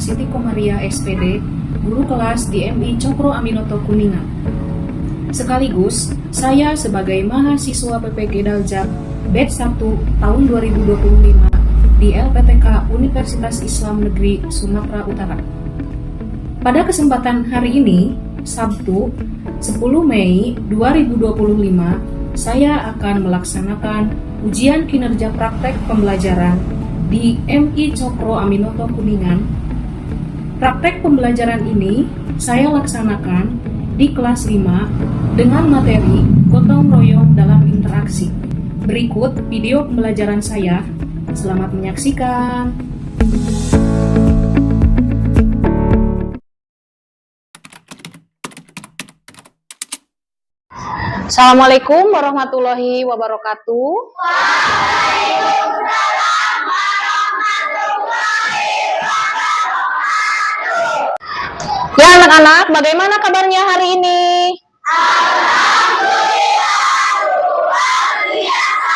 Siti Komaria SPD, guru kelas di MI Cokro Aminoto Kuningan. Sekaligus, saya sebagai mahasiswa PPG Daljak batch 1 tahun 2025 di LPTK Universitas Islam Negeri Sumatera Utara. Pada kesempatan hari ini, Sabtu 10 Mei 2025, saya akan melaksanakan ujian kinerja praktek pembelajaran di MI Cokro Aminoto Kuningan. Praktek pembelajaran ini saya laksanakan di kelas 5 dengan materi gotong royong dalam interaksi. Berikut video pembelajaran saya. Selamat menyaksikan. Assalamualaikum warahmatullahi wabarakatuh. Waalaikumsalam warahmatullahi wabarakatuh. Ya anak-anak, bagaimana kabarnya hari ini? Alhamdulillah, luar biasa.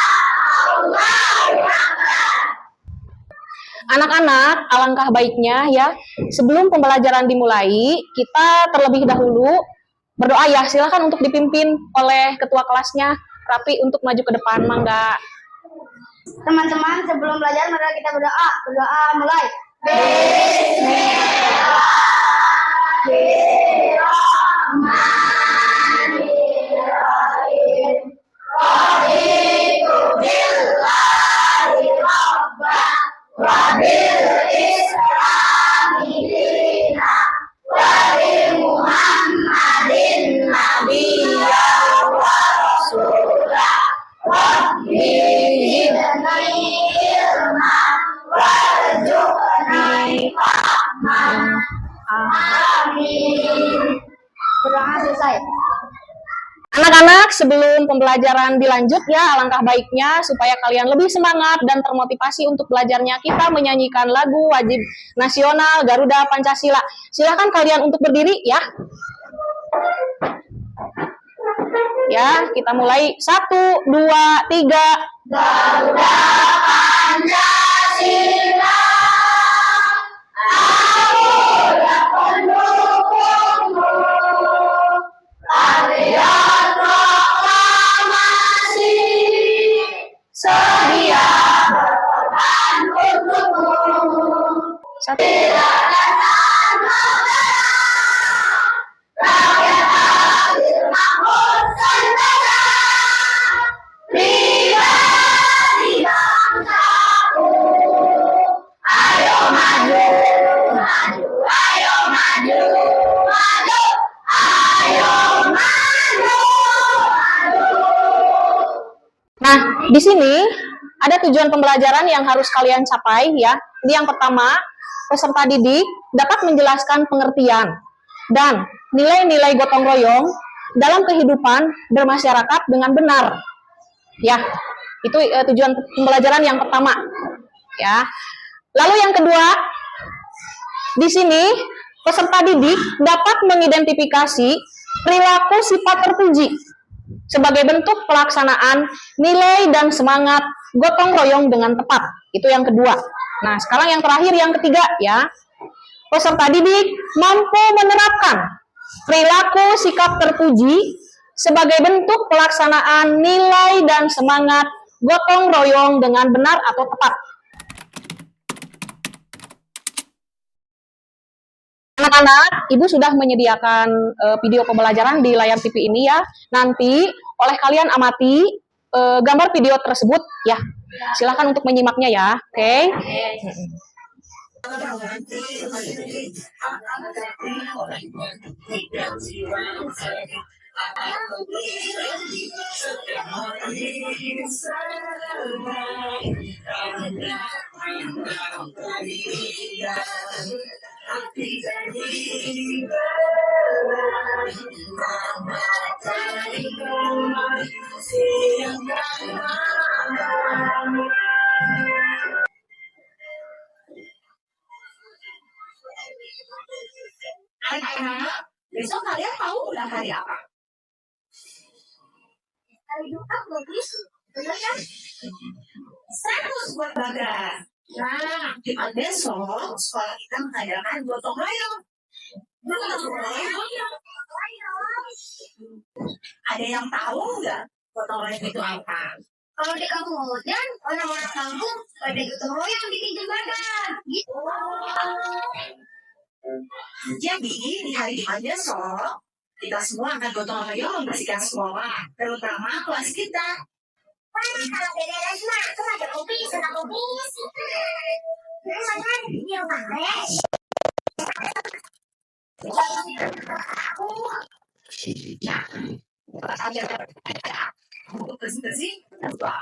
Anak-anak, alangkah baiknya ya, sebelum pembelajaran dimulai, kita terlebih dahulu berdoa ya. Silakan untuk dipimpin oleh ketua kelasnya. Rapi untuk maju ke depan, mangga. Teman-teman, sebelum belajar mari kita berdoa. Berdoa mulai. Bismillahirrahmanirrahim. Raditu billahi rabbah wa bil islami dinah wa bi Muhammadin nabiyya wa rasulah. Rabbi zidni ilman warzuqni fahman. Amin. Berdoa selesai. Anak-anak, sebelum pembelajaran dilanjut ya, alangkah baiknya supaya kalian lebih semangat dan termotivasi untuk belajarnya, kita menyanyikan lagu wajib nasional Garuda Pancasila. Silakan kalian untuk berdiri ya. Ya, kita mulai. 1, 2, 3. Garuda Pancasila, akulah pendukungmu. Patriot proklamasi, sedia berkorban untukmu. 1. Rakyat adil makmur sejahtera, pribadi bangsaku. Ayo maju, maju, ayo maju, maju, ayo maju, maju. Nah, di sini ada tujuan pembelajaran yang harus kalian capai ya. Ini yang pertama, peserta didik dapat menjelaskan pengertian dan nilai-nilai gotong royong dalam kehidupan bermasyarakat dengan benar. Ya, itu tujuan pembelajaran yang pertama. Ya. Lalu yang kedua, di sini peserta didik dapat mengidentifikasi perilaku sifat terpuji sebagai bentuk pelaksanaan nilai dan semangat gotong royong dengan tepat. Itu yang kedua. Nah, sekarang yang terakhir, yang ketiga ya. Peserta didik mampu menerapkan perilaku sikap terpuji sebagai bentuk pelaksanaan nilai dan semangat gotong royong dengan benar atau tepat. Anak-anak, Ibu sudah menyediakan video pembelajaran di layar TV ini ya. Nanti oleh kalian amati gambar video tersebut ya. Silakan untuk menyimaknya ya. Oke. Anak-anak, besok kalian tahu udah hari apa? Hari Jumat, bagus. Bener kan? 100 buat Bagas. Nah, Jumat besok sekolah kita mengadakan gotong royong. Gotong royong. Ada yang tahu nggak gotong royong itu apa? Kalau di kampung hujan, orang-orang kampung pada gotong royong bikin jembatan. Gitu. Jadi di hari Jumat besok kita semua akan gotong royong membersihkan sekolah, terutama kelas kita. Wah, kalau beda Lesma, tuh ada kupis, ada kupis. Kan di rumah res. Bersih-bersih. Coba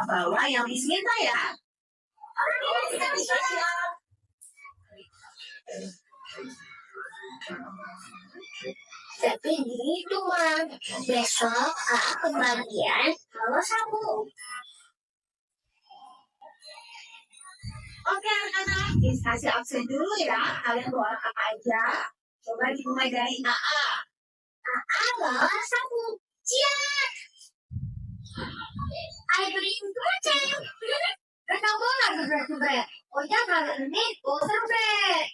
bawa yang diminta ya. Tapi gitu mah, besok aku kebagian bawa sapu. Oke anak-anak, discussion absen dulu ya. Kalian bawa apa aja? Coba dimulai dari AA. Bawa sapu. Siap. Ayo beliin goceng. Renang bola gebret-gebret. Oh ya, kalau ini bosan bre.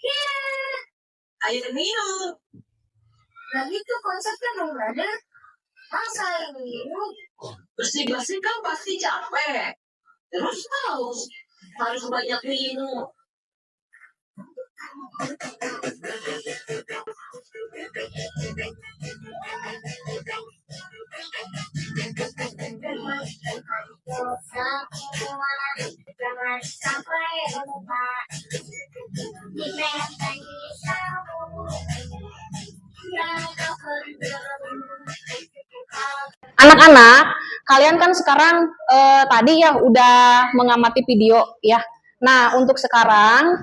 Ayo minum. Nah itu konsepnya dong, brother. Masa minum? Bersih-bersih kan pasti capek. Terus harus banyak minum. Jangan sampai lupa dipegang di sapu yang kau Anak-anak, kalian kan sekarang tadi ya udah mengamati video ya. Nah, untuk sekarang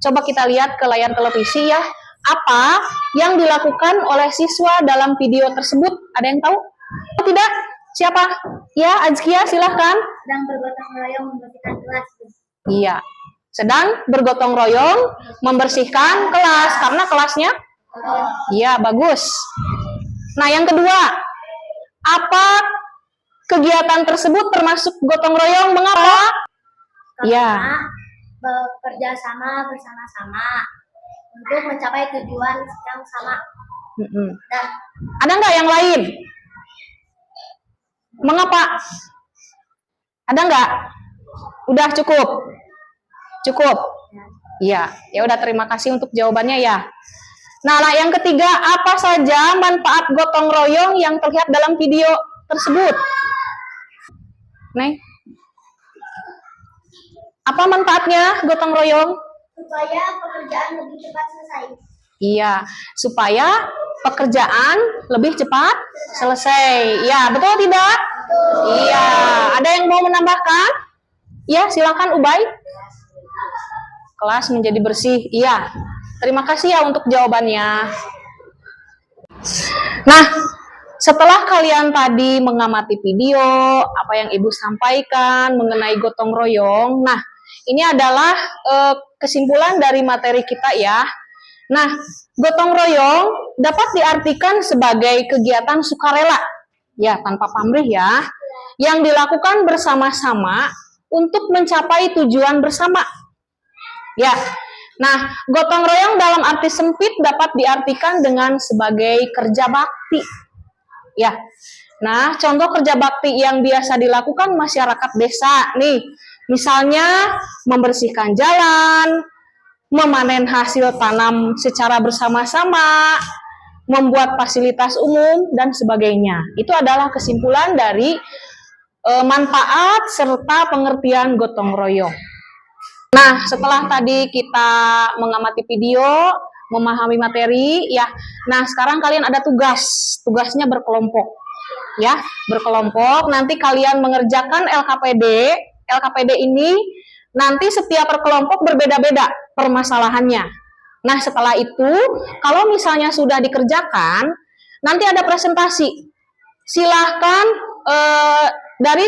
coba kita lihat ke layar televisi ya. Apa yang dilakukan oleh siswa dalam video tersebut? Ada yang tahu? Tidak? Siapa? Ya, Azkia, silahkan. sedang bergotong royong membersihkan kelas. Iya, sedang bergotong royong membersihkan kelas karena kelasnya. Iya, bagus. Nah, yang kedua, apa kegiatan tersebut termasuk gotong royong? Mengapa? Iya. Bekerja sama bersama-sama untuk mencapai tujuan yang sama. Dan Ada nggak yang lain? Mengapa? Ada nggak? Udah cukup? Cukup? Iya. Ya udah, terima kasih untuk jawabannya ya. Nah, yang ketiga, apa saja manfaat gotong royong yang terlihat dalam video tersebut? Neng, apa manfaatnya gotong royong? supaya pekerjaan lebih cepat selesai. Iya, supaya pekerjaan lebih cepat selesai. Ya, betul tidak? Iya, ada yang mau menambahkan? Ya, silakan Ubay. Kelas menjadi bersih. Iya, terima kasih ya untuk jawabannya. Nah, setelah kalian tadi mengamati video, apa yang Ibu sampaikan mengenai gotong royong, nah, ini adalah kesimpulan dari materi kita ya. Nah, gotong royong dapat diartikan sebagai kegiatan sukarela, ya tanpa pamrih ya, yang dilakukan bersama-sama untuk mencapai tujuan bersama. Ya, nah gotong royong dalam arti sempit dapat diartikan dengan sebagai kerja bakti. Ya, nah contoh kerja bakti yang biasa dilakukan masyarakat desa nih, misalnya membersihkan jalan, memanen hasil tanam secara bersama-sama, membuat fasilitas umum, dan sebagainya. Itu adalah kesimpulan dari manfaat serta pengertian gotong royong. Nah, setelah tadi kita mengamati video, memahami materi, ya. Nah, sekarang kalian ada tugas. Tugasnya berkelompok. Ya, berkelompok. Nanti kalian mengerjakan LKPD. LKPD ini nanti setiap perkelompok berbeda-beda permasalahannya. Nah, setelah itu, kalau misalnya sudah dikerjakan, nanti ada presentasi. Silahkan dari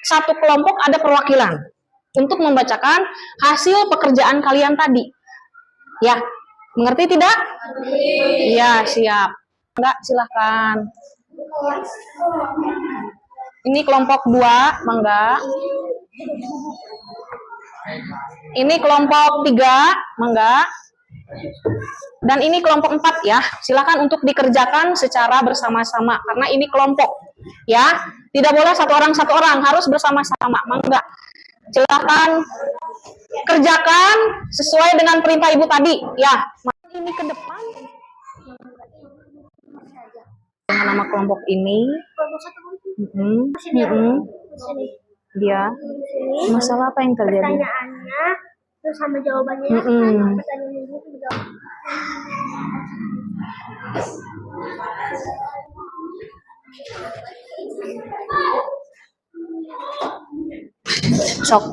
satu kelompok ada perwakilan untuk membacakan hasil pekerjaan kalian tadi. Ya, mengerti tidak? Iya, siap. Enggak, silahkan. Ini kelompok 2, mangga. Ini kelompok 3, mangga. Dan ini kelompok 4 ya. Silakan untuk dikerjakan secara bersama-sama karena ini kelompok ya. Tidak boleh satu orang, harus bersama-sama. Mangga. Silakan kerjakan sesuai dengan perintah Ibu tadi ya. Ini ke depan. Dengan nama kelompok ini. Dia. Masalah apa yang terjadi? Pertanyaannya terus sama jawabannya. Pertanyaan ini jawab. Sok.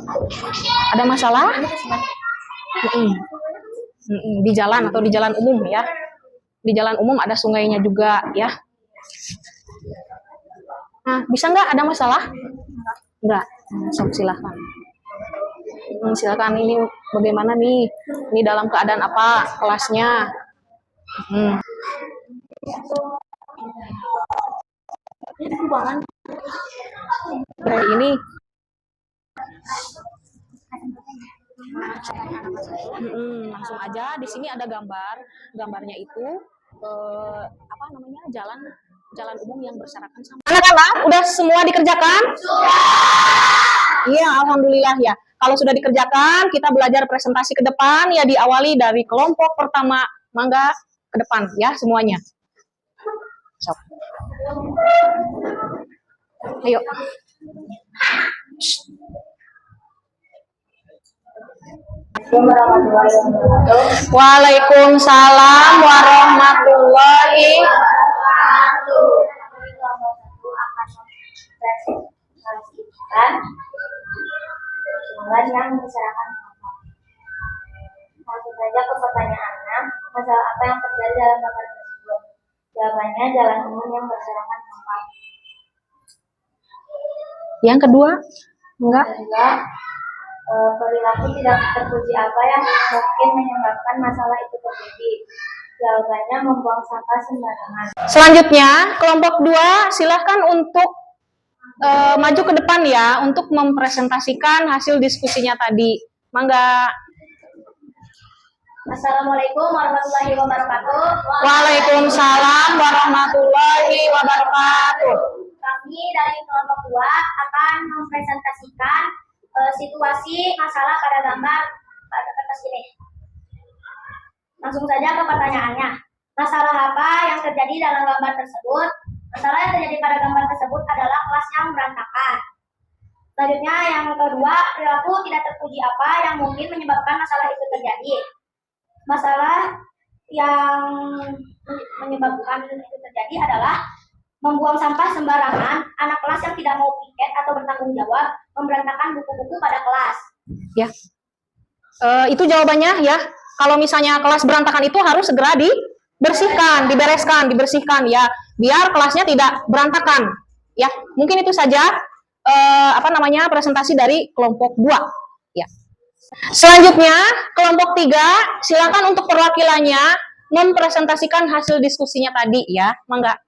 Ada masalah? Di jalan atau di jalan umum ya. Di jalan umum ada sungainya juga ya. Nah, bisa nggak ada masalah? Enggak. Sok silahkan. Silakan, ini bagaimana nih? Ini dalam keadaan apa kelasnya? Ini langsung aja. Di sini ada gambarnya itu apa namanya, jalan umum yang berserakan sama. Anak-anak udah semua dikerjakan? Iya, alhamdulillah ya. Kalau sudah dikerjakan, kita belajar presentasi ke depan ya, diawali dari kelompok pertama. Mangga ke depan ya semuanya. Sok. Ayo. Waalaikumsalam warahmatullahi wabarakatuh. Jalan yang membicarakan gambar. Langsung saja ke pertanyaannya, masalah apa yang terjadi dalam gambar tersebut? Jawabannya jalan umum yang berserakan sampah. Yang kedua, enggak? Kedua, perilaku tidak terpuji apa yang mungkin menyebabkan masalah itu terjadi? Jawabannya membuang sampah sembarangan. Selanjutnya, kelompok 2, silahkan untuk maju ke depan ya, untuk mempresentasikan hasil diskusinya tadi. Mangga. Assalamualaikum warahmatullahi wabarakatuh. Waalaikumsalam warahmatullahi wabarakatuh. Kami dari kelompok 2 akan mempresentasikan situasi masalah pada gambar pada kertas ini. Langsung saja ke pertanyaannya. Masalah apa yang terjadi dalam gambar tersebut? Masalah yang terjadi pada gambar tersebut adalah kelas yang berantakan. Selanjutnya yang kedua, perilaku tidak terpuji apa yang mungkin menyebabkan masalah itu terjadi. Masalah yang menyebabkan itu terjadi adalah membuang sampah sembarangan, anak kelas yang tidak mau piket atau bertanggung jawab, memberantakan buku-buku pada kelas. Ya, itu jawabannya ya. Kalau misalnya kelas berantakan itu harus segera dibersihkan, dibersihkan ya, biar kelasnya tidak berantakan. Ya, mungkin itu saja presentasi dari kelompok 2. Ya. Selanjutnya, kelompok 3, silakan untuk perwakilannya mempresentasikan hasil diskusinya tadi ya. Mangga.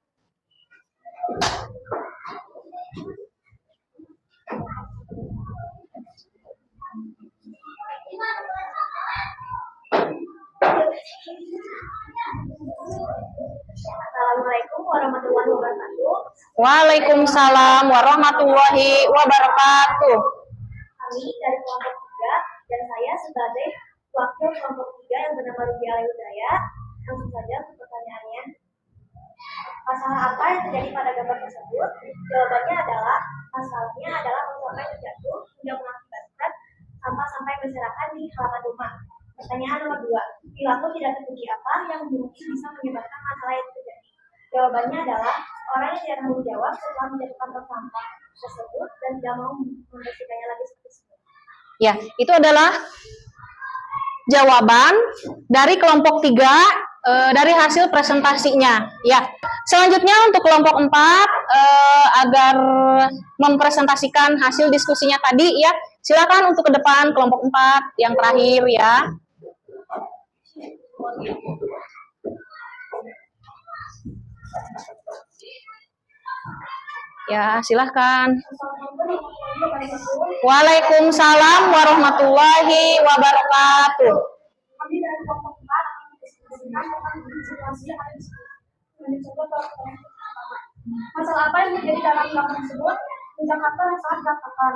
Assalamualaikum warahmatullahi wabarakatuh. Waalaikumsalam warahmatullahi wabarakatuh. Kami dari kelompok 3 dan saya sebagai wakil kelompok 3 yang bernama Ruby Alaudaya. Langsung saja ke pertanyaannya. Masalah apa yang terjadi pada gambar tersebut? Jawabannya adalah masalahnya adalah sampah terjatuh hingga mengakibatkan sampah sampai berserakan di halaman rumah. Pertanyaan nomor 2, perilaku tidak terpuji apa yang mungkin bisa menyebabkan masalah itu terjadi? Jawabannya adalah orang yang tidak tanggung jawab setelah menjatuhkan sampah tersebut dan tidak mau membersihkannya lagi seperti semula. Ya, itu adalah jawaban dari kelompok 3 dari hasil presentasinya. Ya, selanjutnya untuk kelompok 4 agar mempresentasikan hasil diskusinya tadi ya, silakan untuk ke depan kelompok 4 yang terakhir ya. Ya, silahkan. Waalaikumsalam warahmatullahi wabarakatuh. Kami dari kelompok 4 mendiskusikan tentang situasi yang ada di sini. Mencoba pertanyaan pertama. Masalah apa yang terjadi dalam undang tersebut? Di Jakarta yang sangat berantakan.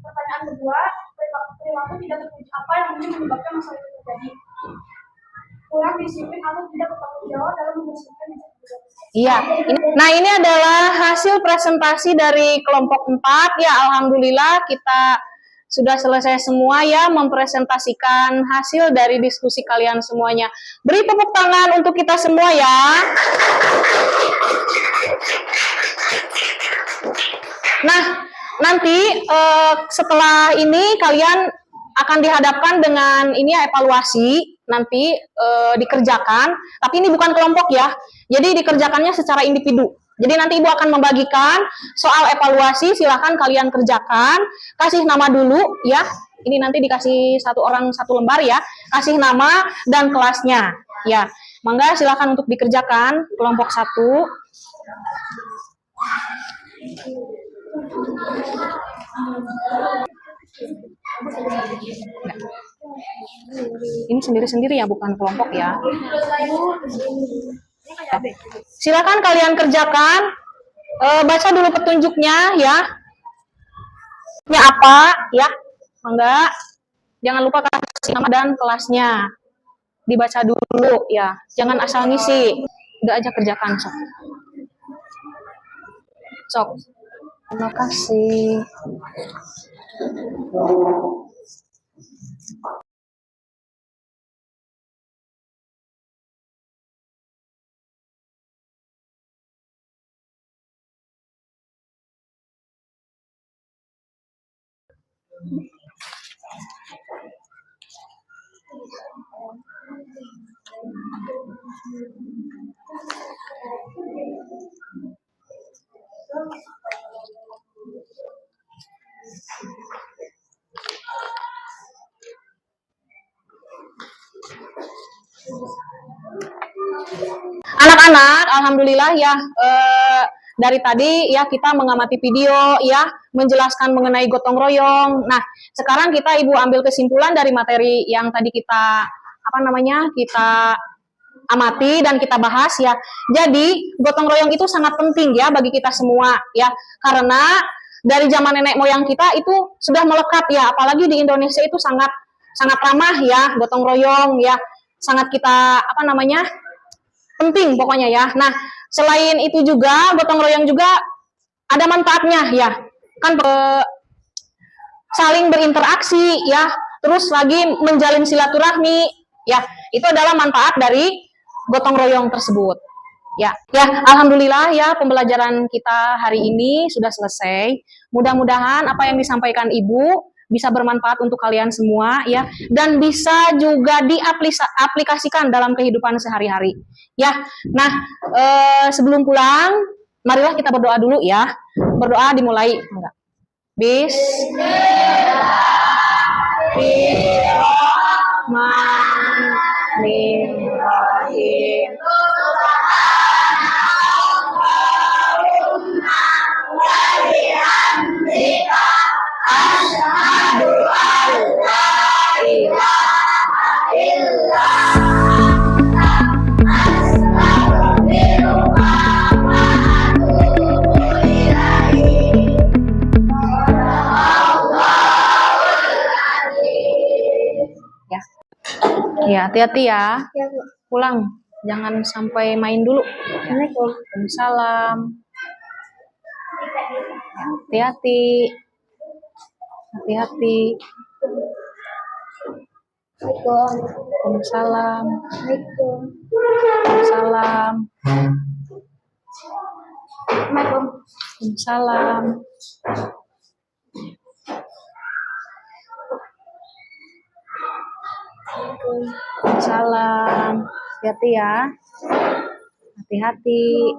Pertanyaan kedua, perilaku tidak terpuji apa yang mungkin menyebabkan masalah itu terjadi? Kurang disiplin atau tidak bertanggung jawab dalam membersihkan lingkungan. Iya. Nah, ini adalah hasil presentasi dari kelompok 4 ya. Alhamdulillah kita sudah selesai semua ya mempresentasikan hasil dari diskusi kalian semuanya. Beri tepuk tangan untuk kita semua ya. Nah, nanti setelah ini kalian akan dihadapkan dengan ini ya, evaluasi nanti dikerjakan, tapi ini bukan kelompok ya. Jadi dikerjakannya secara individu. Jadi nanti Ibu akan membagikan soal evaluasi, silahkan kalian kerjakan, kasih nama dulu ya. Ini nanti dikasih satu orang satu lembar ya, kasih nama dan kelasnya ya. Mangga silahkan untuk dikerjakan kelompok 1. Ini sendiri-sendiri ya, bukan kelompok ya. Silakan kalian kerjakan, baca dulu petunjuknya ya. Ini apa ya? Enggak. Jangan lupa kasih nama dan kelasnya. Dibaca dulu ya. Jangan asal ngisi. Udah aja kerjakan sok. Sok. Terima kasih. Anak-anak, alhamdulillah ya, dari tadi ya kita mengamati video ya, menjelaskan mengenai gotong royong. Nah, sekarang kita Ibu ambil kesimpulan dari materi yang tadi kita kita amati dan kita bahas ya. Jadi, gotong royong itu sangat penting ya bagi kita semua ya, karena dari zaman nenek moyang kita itu sudah melekat ya, apalagi di Indonesia itu sangat ramah ya gotong royong ya, sangat kita penting pokoknya ya. Nah, selain itu juga gotong royong juga ada manfaatnya ya. Kan saling berinteraksi ya, terus lagi menjalin silaturahmi ya. Itu adalah manfaat dari gotong royong tersebut. Ya, alhamdulillah ya pembelajaran kita hari ini sudah selesai. Mudah-mudahan apa yang disampaikan Ibu bisa bermanfaat untuk kalian semua ya, dan bisa juga diaplikasikan dalam kehidupan sehari-hari ya. Nah, sebelum pulang marilah kita berdoa dulu ya. Berdoa dimulai. Bismillahirrahmanirrahim. Ya, hati-hati ya. Pulang, jangan sampai main dulu. Waalaikumsalam. Hati-hati. Hati-hati. Waalaikumsalam. Waalaikumsalam. Waalaikumsalam. Salam, hati-hati ya, hati-hati.